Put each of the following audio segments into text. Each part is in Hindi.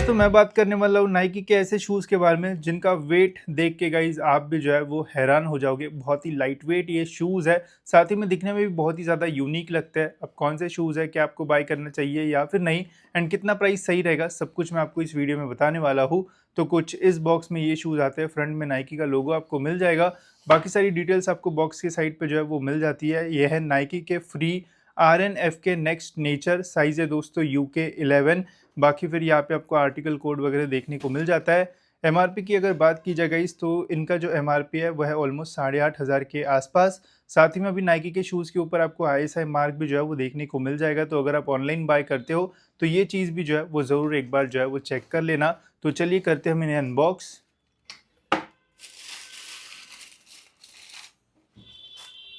दोस्तों मैं बात करने वाला हूँ नाइकी के ऐसे शूज़ के बारे में जिनका वेट देख के गाइज आप भी जो है वो हैरान हो जाओगे। बहुत ही लाइट वेट ये शूज़ है, साथ ही में दिखने में भी बहुत ही ज़्यादा यूनिक लगता है। अब कौन से शूज़ है, क्या आपको बाय करना चाहिए या फिर नहीं, एंड कितना प्राइस सही रहेगा, सब कुछ मैं आपको इस वीडियो में बताने वाला हूँ। तो कुछ इस बॉक्स में ये शूज़ आते हैं, फ्रंट में नाइकी का लोगो आपको मिल जाएगा। बाकी सारी डिटेल्स आपको बॉक्स की साइड पर जो है वो मिल जाती है। ये है नाइकी के फ्री RNF के नेक्स्ट नेचर, साइज़ है दोस्तों UK11। बाकी फिर यहाँ पे आपको आर्टिकल कोड वगैरह देखने को मिल जाता है। एमआरपी की अगर बात की जाए गाइस तो इनका जो एमआरपी है वह है ऑलमोस्ट 8,500 के आसपास। साथ ही में अभी नाइकी के शूज़ के ऊपर आपको ISI मार्क भी जो है वो देखने को मिल जाएगा। तो अगर आप ऑनलाइन बाय करते हो तो ये चीज़ भी जो है वो ज़रूर एक बार जो है वो चेक कर लेना। तो चलिए करते हैं हम इन्हें अनबॉक्स।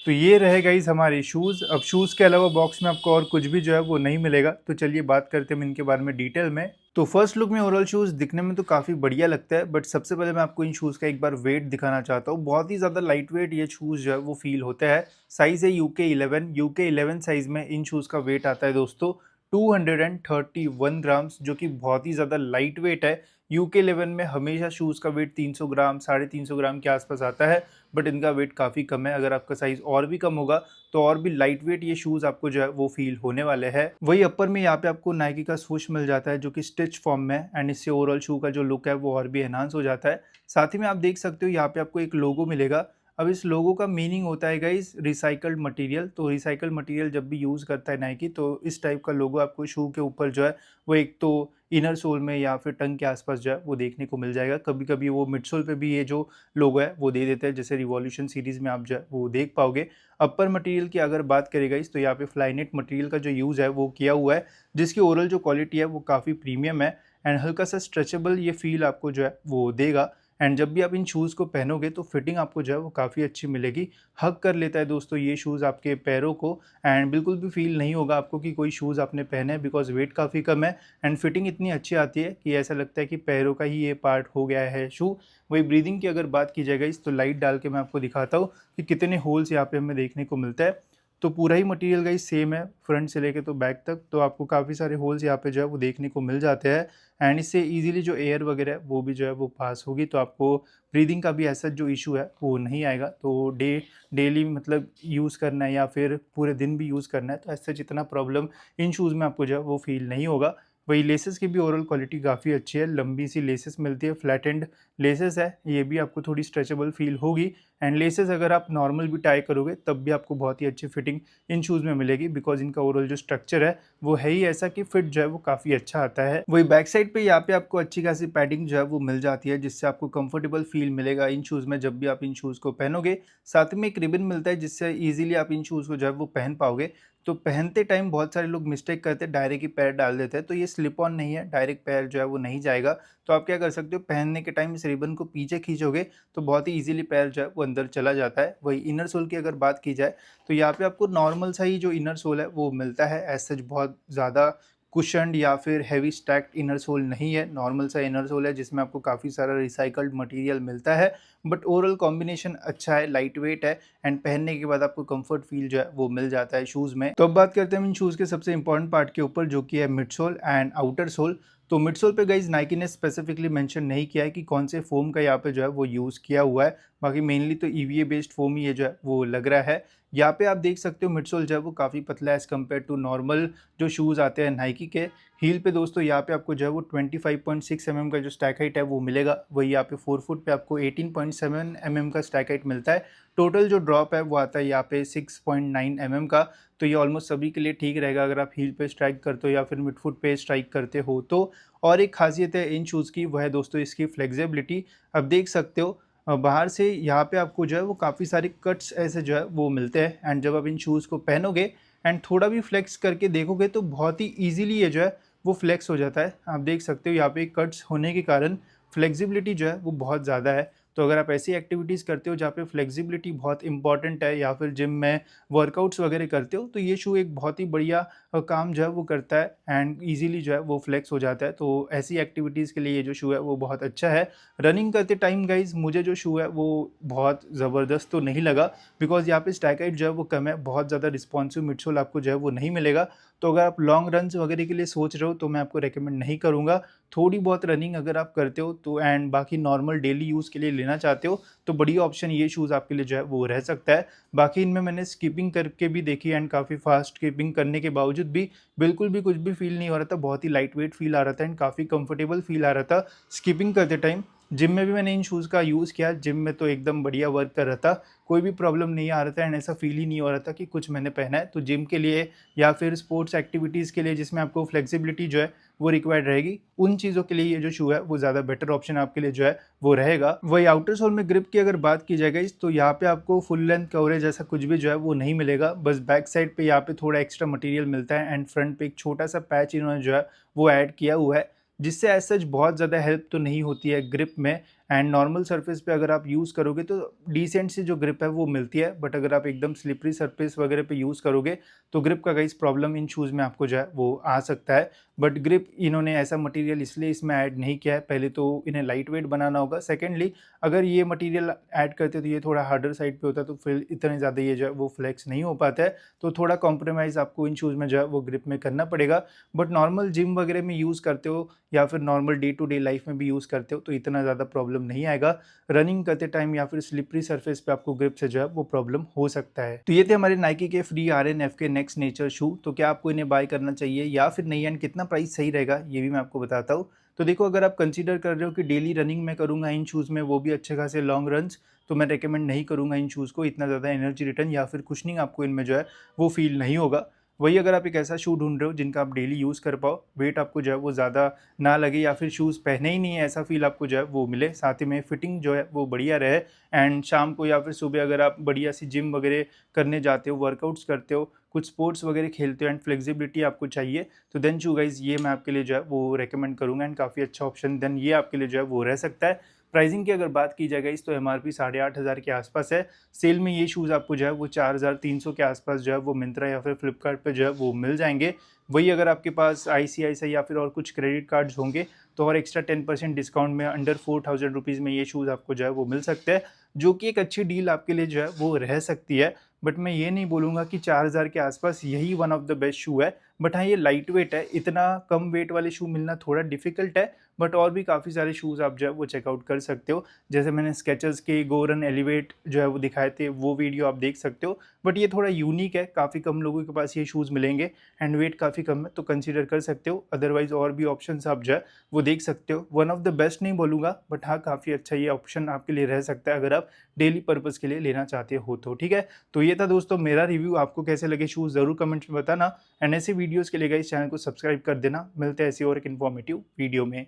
तो ये रहे गाइस हमारे शूज़। अब शूज़ के अलावा बॉक्स में आपको और कुछ भी जो है वो नहीं मिलेगा। तो चलिए बात करते हैं हम इनके बारे में डिटेल में। तो फर्स्ट लुक में ओवरऑल शूज़ दिखने में तो काफ़ी बढ़िया लगता है, बट सबसे पहले मैं आपको इन शूज़ का एक बार वेट दिखाना चाहता हूँ। बहुत ही ज़्यादा लाइट वेट ये शूज़ जो है वो फील होता है। साइज़ है UK11 साइज़ में इन शूज़ का वेट आता है दोस्तों 231 ग्राम्स, जो कि बहुत ही ज़्यादा लाइट वेट है। UK11 में हमेशा शूज़ का वेट 300 ग्राम 350 ग्राम के आसपास आता है, बट इनका वेट काफ़ी कम है। अगर आपका साइज़ और भी कम होगा तो और भी लाइट वेट ये शूज़ आपको जो है वो फील होने वाले हैं। वही अपर में यहाँ पे आपको नाइकी का स्वूश मिल जाता है जो कि स्टिच फॉर्म में है, एंड इससे ओवरऑल शू का जो लुक है वो और भी एनहांस हो जाता है। साथ ही में आप देख सकते हो यहाँ पे आपको एक लोगो मिलेगा। अब इस लोगो का मीनिंग होता है गाइस रिसाइकल्ड मटेरियल। तो रिसाइकल्ड मटेरियल जब भी यूज़ करता है नाइकी तो इस टाइप का लोगो आपको शू के ऊपर जो है वो एक तो इनर सोल में या फिर टंग के आसपास जो है वो देखने को मिल जाएगा। कभी कभी वो मिड सोल पे भी ये जो लोगो है वो दे देते हैं, जैसे रिवॉल्यूशन सीरीज में आप जो है वो देख पाओगे। अपर मटेरियल की अगर बात करेगा इस तो यहाँ पे फ्लाईनेट मटेरियल का जो यूज़ है वो किया हुआ है, जिसकी ओवरऑल जो क्वालिटी है वो काफ़ी प्रीमियम है, एंड हल्का सा स्ट्रेचेबल ये फील आपको जो है वो देगा। एंड जब भी आप इन शूज़ को पहनोगे तो फिटिंग आपको जो है वो काफ़ी अच्छी मिलेगी। हग कर लेता है दोस्तों ये शूज़ आपके पैरों को, एंड बिल्कुल भी फील नहीं होगा आपको कि कोई शूज़ आपने पहने हैं, बिकॉज वेट काफ़ी कम है एंड फिटिंग इतनी अच्छी आती है कि ऐसा लगता है कि पैरों का ही ये पार्ट हो गया है शू। वही ब्रीदिंग की अगर बात की जाएगा इस तो लाइट डाल के मैं आपको दिखाता हूँ कि कितने होल्स यहाँ पे हमें देखने को मिलता है। तो पूरा ही मटेरियल गाइस सेम है फ्रंट से लेके तो बैक तक। तो आपको काफ़ी सारे होल्स यहाँ पे जो है वो देखने को मिल जाते हैं, एंड इससे इजीली जो एयर वगैरह है वो भी जो है वो पास होगी। तो आपको ब्रीदिंग का भी ऐसा जो इशू है वो नहीं आएगा। तो डेली मतलब यूज़ करना है या फिर पूरे दिन भी यूज़ करना है तो ऐसा जितना प्रॉब्लम इन शूज़ में आपको जो है वो फील नहीं होगा। वही लेसेस की भी ओवरऑल क्वालिटी काफ़ी अच्छी है। लंबी सी लेसेस मिलती है, फ्लैट एंड लेसेस है, ये भी आपको थोड़ी स्ट्रेचेबल फील होगी। एंड लेसेस अगर आप नॉर्मल भी टाई करोगे तब भी आपको बहुत ही अच्छी फिटिंग इन शूज़ में मिलेगी, बिकॉज इनका ओवरऑल जो स्ट्रक्चर है वो है ही ऐसा कि फिट जो है वो काफ़ी अच्छा आता है। वही बैक साइड पे यहाँ पे आपको अच्छी खासी पैडिंग जो है वो मिल जाती है, जिससे आपको कंफर्टेबल फील मिलेगा इन शूज़ में जब भी आप इन शूज़ को पहनोगे। साथ में एक रिबन मिलता है जिससे ईजिली आप इन शूज़ को जो है वो पहन पाओगे। तो पहनते टाइम बहुत सारे लोग मिस्टेक करते हैं, डायरेक्ट ही पैर डाल देते हैं, तो ये स्लिप ऑन नहीं है, डायरेक्ट पैर जो है वो नहीं जाएगा। तो आप क्या कर सकते हो, पहनने के टाइम इस रिबन को पीछे खींचोगे तो बहुत ही इजीली पैर जो है वो अंदर चला जाता है। वही इनर सोल की अगर बात की जाए तो यहाँ पे आपको नॉर्मल सा ही जो इनर सोल है वो मिलता है। एज सच बहुत ज़्यादा कुशन्ड या फिर हैवी स्टैक्ड इनर सोल नहीं है, नॉर्मल सा इनर सोल है जिसमें आपको काफ़ी सारा रिसाइकल्ड मटेरियल मिलता है। बट ओवरऑल कॉम्बिनेशन अच्छा है, लाइट वेट है, एंड पहनने के बाद आपको कंफर्ट फील जो है वो मिल जाता है शूज़ में। तो अब बात करते हैं हम इन शूज़ के सबसे इंपॉर्टेंट पार्ट के ऊपर, जो कि है mid sole and outer sole. तो मिड सोल पे गाइज नाइकी ने स्पेसिफिकली मेंशन नहीं किया है कि कौन से फोम का यहाँ पे जो है वो यूज़ किया हुआ है। बाकी मेनली तो EVA बेस्ड फोम ही ये जो है वो लग रहा है। यहाँ पे आप देख सकते हो मिड सोल जो है वो काफ़ी पतला है एज़ कम्पेयर टू नॉर्मल जो शूज़ आते हैं नाइकी के। हील पे दोस्तों यहाँ पे आपको जो है वो 25.6 mm का जो स्टैक हाइट है वो मिलेगा। वही यहाँ पे 4 फुट पे आपको 18.7 mm का स्टैक हाइट मिलता है। टोटल जो ड्रॉप है वो आता है यहाँ पे 6.9 mm का। तो ये ऑलमोस्ट सभी के लिए ठीक रहेगा अगर आप हील पे स्ट्राइक करते हो या फिर मिड फुट पे स्ट्राइक करते हो तो। और एक खासियत है इन शूज़ की, वह है दोस्तों इसकी फ्लेक्सिबिलिटी। अब देख सकते हो बाहर से यहाँ पे आपको जो है वो काफ़ी सारे कट्स ऐसे जो है वो मिलते हैं, एंड जब आप इन शूज़ को पहनोगे एंड थोड़ा भी फ्लेक्स करके देखोगे तो बहुत ही ईजिली ये जो है वो फ्लेक्स हो जाता है। आप देख सकते हो यहाँ पे कट्स होने के कारण फ्लेक्सिबिलिटी जो है वो बहुत ज़्यादा है। तो अगर आप ऐसी एक्टिविटीज़ करते हो जहाँ पे फ्लेक्सिबिलिटी बहुत इंपॉर्टेंट है या फिर जिम में वर्कआउट्स वगैरह करते हो, तो ये शू एक बहुत ही बढ़िया काम जो है वो करता है एंड ईज़िली जो है वो फ्लेक्स हो जाता है। तो ऐसी एक्टिविटीज़ के लिए ये जो शू है वो बहुत अच्छा है। रनिंग करते टाइम गाइज़ मुझे जो शू है वो बहुत ज़बरदस्त तो नहीं लगा, बिकॉज़ यहाँ पे स्ट्राइक हाइट जो है वो कम है, बहुत ज़्यादा रिस्पॉन्सिव मिडसोल आपको जो है वो नहीं मिलेगा। तो अगर आप लॉन्ग रन्स वगैरह के लिए सोच रहे हो तो मैं आपको रिकमेंड नहीं करूँगा। थोड़ी बहुत रनिंग अगर आप करते हो तो एंड बाकी नॉर्मल डेली यूज़ के लिए लेना चाहते हो तो बढ़िया ऑप्शन ये शूज़ आपके लिए जो है वो रह सकता है। बाकी इनमें मैंने स्किपिंग करके भी देखी एंड काफ़ी फास्ट स्किपिंग करने के बावजूद भी बिल्कुल भी कुछ भी फ़ील नहीं हो रहा था, बहुत ही लाइट वेट फ़ील आ रहा था एंड काफ़ी कंफर्टेबल फ़ील आ रहा था स्किपिंग करते टाइम। जिम में भी मैंने इन शूज़ का यूज़ किया, जिम में तो एकदम बढ़िया वर्क कर रहा था, कोई भी प्रॉब्लम नहीं आ रहा था एंड ऐसा फ़ील ही नहीं हो रहा था कि कुछ मैंने पहना है। तो जिम के लिए या फिर स्पोर्ट्स एक्टिविटीज़ के लिए जिसमें आपको फ्लेक्सिबिलिटी जो है वो रिक्वायर्ड रहेगी, उन चीज़ों के लिए ये जो शू है वो ज़्यादा बेटर ऑप्शन आपके लिए जो है वो रहेगा। वही आउटर सोल में ग्रिप की अगर बात की जाए गाइस, तो यहाँ पे आपको फुल लेंथ कवरेज ऐसा कुछ भी जो है वो नहीं मिलेगा। बस बैक साइड पे यहाँ पे थोड़ा एक्स्ट्रा मटेरियल मिलता है एंड फ्रंट पे एक छोटा सा पैच इन्होंने जो है वो ऐड किया हुआ है, जिससे एज सच बहुत ज़्यादा हेल्प तो नहीं होती है ग्रिप में। एंड नॉर्मल सरफेस पे अगर आप यूज़ करोगे तो डिसेंट सी जो ग्रिप है वो मिलती है, बट अगर आप एकदम स्लिपरी सरफेस वगैरह पे यूज़ करोगे तो ग्रिप का गाइस प्रॉब्लम इन शूज़ में आपको जो है वो आ सकता है। बट ग्रिप इन्होंने ऐसा मटेरियल इसलिए इसमें ऐड नहीं किया है, पहले तो इन्हें लाइट वेट बनाना होगा, सेकेंडली अगर ये मटेरियल ऐड करते तो ये थोड़ा हार्डर साइड पे होता तो फिर इतने ज़्यादा ये जो है वो फ्लेक्स नहीं हो पाता है। तो थोड़ा कॉम्प्रोमाइज़ आपको इन शूज़ में जो है वो ग्रिप में करना पड़ेगा। बट नॉर्मल जिम वगैरह में यूज़ करते हो या फिर normal day to day life में भी यूज़ करते हो तो इतना ज़्यादा प्रॉब्लम नहीं आएगा। रनिंग करते टाइम या फिर स्लिपरी सरफेस पे आपको ग्रिप से जो है वो प्रॉब्लम हो सकता है। तो ये थे हमारे नाइकी के फ्री RNF के नेक्स्ट नेचर शू। तो क्या आपको इन्हें बाय करना चाहिए या फिर नहीं एंड कितना प्राइस सही रहेगा ये भी मैं आपको बताता हूँ। तो देखो, अगर आप कंसीडर कर रहे हो कि डेली रनिंग में करूँगा इन शूज़ में, वो भी अच्छे खासे लॉन्ग रन्स, तो मैं रिकमेंड नहीं करूँगा इन शूज़ को। इतना ज़्यादा एनर्जी रिटर्न या फिर कुशनिंग आपको इनमें जो है वो फील नहीं होगा। वही अगर आप एक ऐसा शू ढूंढ रहे हो जिनका आप डेली यूज़ कर पाओ, वेट आपको जो है वो ज़्यादा ना लगे या फिर शूज़ पहने ही नहीं है ऐसा फील आपको जो है वो मिले, साथ ही में फिटिंग जो है वो बढ़िया रहे एंड शाम को या फिर सुबह अगर आप बढ़िया सी जिम वगैरह करने जाते हो, वर्कआउट्स करते हो, कुछ स्पोर्ट्स वगैरह खेलते हो एंड फ्लेक्सिबिलिटी आपको चाहिए, तो देन शू गाइज ये मैं आपके लिए जो है वो रेकमेंड करूँगा एंड काफ़ी अच्छा ऑप्शन देन ये आपके लिए जो है वो रह सकता है। प्राइसिंग की अगर बात की जाए गाइस तो MRP 8,500 के आसपास है। सेल में ये शूज़ आपको जो है वो 4,300 के आसपास जो है वो मिंत्रा या फिर फ्लिपकार्ट पे जो है वो मिल जाएंगे। वही अगर आपके पास ICICI या फिर और कुछ क्रेडिट कार्ड्स होंगे तो और एक्स्ट्रा 10% डिस्काउंट में अंडर 4,000 रुपीज़ में ये शूज़ आपको जो है वो मिल सकते हैं, जो कि एक अच्छी डील आपके लिए जो है वो रह सकती है। बट मैं ये नहीं बोलूँगा कि 4,000 के आसपास यही वन ऑफ द बेस्ट शू है। बट हाँ, ये लाइट वेट है, इतना कम वेट वाले शू मिलना थोड़ा डिफिकल्ट है। बट और भी काफ़ी सारे शूज़ आप जो है वो चेकआउट कर सकते हो, जैसे मैंने स्केचर्स के गो रन एलिवेट जो है वो दिखाए थे, वो वीडियो आप देख सकते हो। बट ये थोड़ा यूनिक है, काफ़ी कम लोगों के पास ये शूज़ मिलेंगे एंड वेट काफ़ी कम है, तो कंसीडर कर सकते हो। अदरवाइज़ और भी ऑप्शंस आप जो है वो देख सकते हो। वन ऑफ द बेस्ट नहीं बोलूँगा, बट हाँ, काफ़ी अच्छा ये ऑप्शन आपके लिए रह सकता है अगर आप डेली पर्पज़ के लिए लेना चाहते हो तो। ठीक है, तो ये था दोस्तों मेरा रिव्यू। आपको कैसे लगे शूज़ ज़रूर कमेंट्स में बताना एंड ऐसे वीडियोज़ के लिए गाइस चैनल को सब्सक्राइब कर देना। मिलते हैं ऐसी और एक इन्फॉर्मेटिव वीडियो में।